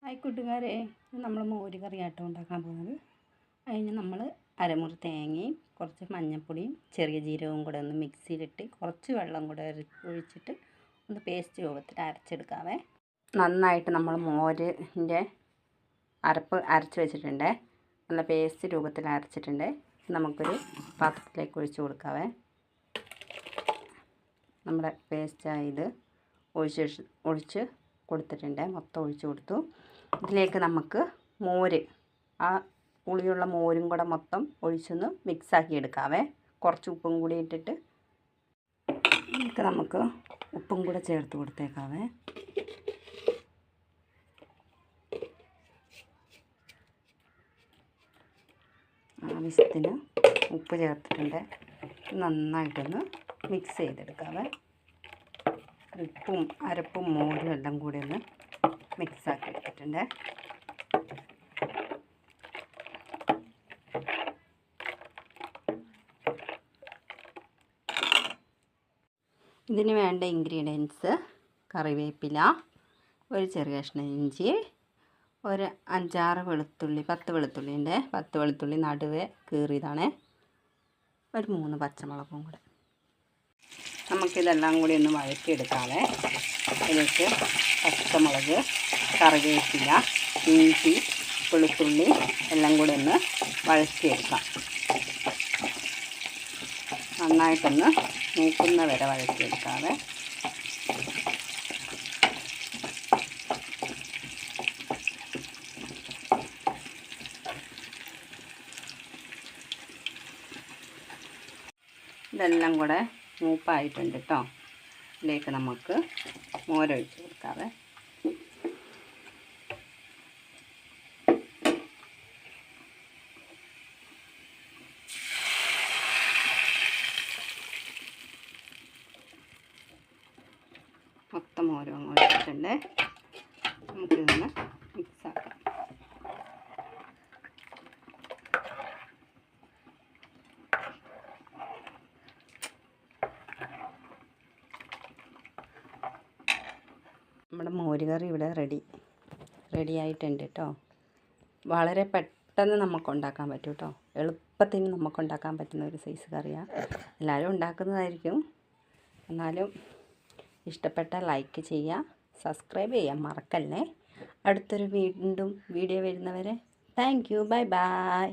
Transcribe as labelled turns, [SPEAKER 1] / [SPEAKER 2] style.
[SPEAKER 1] Hi കൂട്ടുകാരെ, നമ്മൾ മോര് കറിയാട്ടം ഉണ്ടാക്കാൻ പോകുന്നത്. അതിന് നമ്മൾ അരമുറി തേങ്ങയും കുറച്ച് മഞ്ഞൾപ്പൊടിയും ചെറിയ ജീരകവും കൂടെ ഒന്ന് മിക്സിയിലിട്ട് കുറച്ച് വെള്ളം കൂടെ ഒഴിച്ചിട്ട് ഒന്ന് പേസ്റ്റ് രൂപത്തിൽ അരച്ചെടുക്കാവേ. നന്നായിട്ട് നമ്മൾ മോരിൻ്റെ അരപ്പ് അരച്ച് വെച്ചിട്ടുണ്ട്. നല്ല പേസ്റ്റ് രൂപത്തിൽ അരച്ചിട്ടുണ്ട്. നമുക്കൊരു പാത്രത്തിലേക്ക് ഒഴിച്ച് കൊടുക്കാവേ. നമ്മുടെ പേസ്റ്റായത് ഒഴിച്ച് കൊടുത്തിട്ടുണ്ട്. മൊത്തം ഒഴിച്ച് കൊടുത്തു. ഇതിലേക്ക് നമുക്ക് മോര്, ആ പുളിയുള്ള മോരും കൂടെ മൊത്തം ഒഴിച്ചൊന്ന് മിക്സാക്കി എടുക്കാവേ. കുറച്ച് ഉപ്പും കൂടി ഇട്ടിട്ട് ഇതിലേക്ക് നമുക്ക് ഉപ്പും കൂടെ ചേർത്ത് കൊടുത്തേക്കാവേ. ആവശ്യത്തിന് ഉപ്പ് ചേർത്തിട്ടുണ്ട്. നന്നായിട്ടൊന്ന് മിക്സ് ചെയ്തെടുക്കാവേ. ഉപ്പും അരപ്പും മോരും എല്ലാം കൂടി ഒന്ന് മിക്സാക്കി എടുത്തിട്ടുണ്ട്. ഇതിന് വേണ്ട ഇൻഗ്രീഡിയൻസ്: കറിവേപ്പില, ഒരു ചെറിയ കഷ്ണം ഇഞ്ചി, ഒരു 5-6 വെളുത്തുള്ളി, 10 വെളുത്തുള്ളിൻ്റെ 10 വെളുത്തുള്ളി നടുവേ കീറിയതാണ്, ഒരു 3 പച്ചമുളകും കൂടെ. നമുക്കിതെല്ലാം കൂടി ഒന്ന് വഴറ്റിയെടുക്കാവേ. ഇതിലേക്ക് പച്ചമുളക്, കറിവേപ്പില, ഇഞ്ചി, വെളുത്തുള്ളി എല്ലാം കൂടി ഒന്ന് വഴറ്റിയെടുക്കാം. നന്നായിട്ടൊന്ന് മൂക്കുന്ന വരെ വഴറ്റിയെടുക്കാവേ. ഇതെല്ലാം കൂടെ മൂപ്പായിട്ടുണ്ട് കേട്ടോ. ഇതിലേക്ക് നമുക്ക് മോരൊഴിച്ച് കൊടുക്കാവേ. മൊത്തം മോരും ഒഴിച്ചിട്ടുണ്ട്. നമുക്കിതൊന്ന് മിക്സാക്കാം. നമ്മുടെ മോര് കറി ഇവിടെ റെഡി ആയിട്ടുണ്ട് കേട്ടോ. വളരെ പെട്ടെന്ന് നമുക്ക് ഉണ്ടാക്കാൻ പറ്റും കേട്ടോ. എളുപ്പത്തിന് നമുക്ക് ഉണ്ടാക്കാൻ പറ്റുന്ന ഒരു സൈസ് കറിയാണ്. എല്ലാവരും ഉണ്ടാക്കുന്നതായിരിക്കും. എന്നാലും ഇഷ്ടപ്പെട്ടാൽ ലൈക്ക് ചെയ്യുക, സബ്സ്ക്രൈബ് ചെയ്യാൻ മറക്കല്ലേ. അടുത്തൊരു വീഡിയോ വരുന്നവരെ താങ്ക് യു. Bye bye.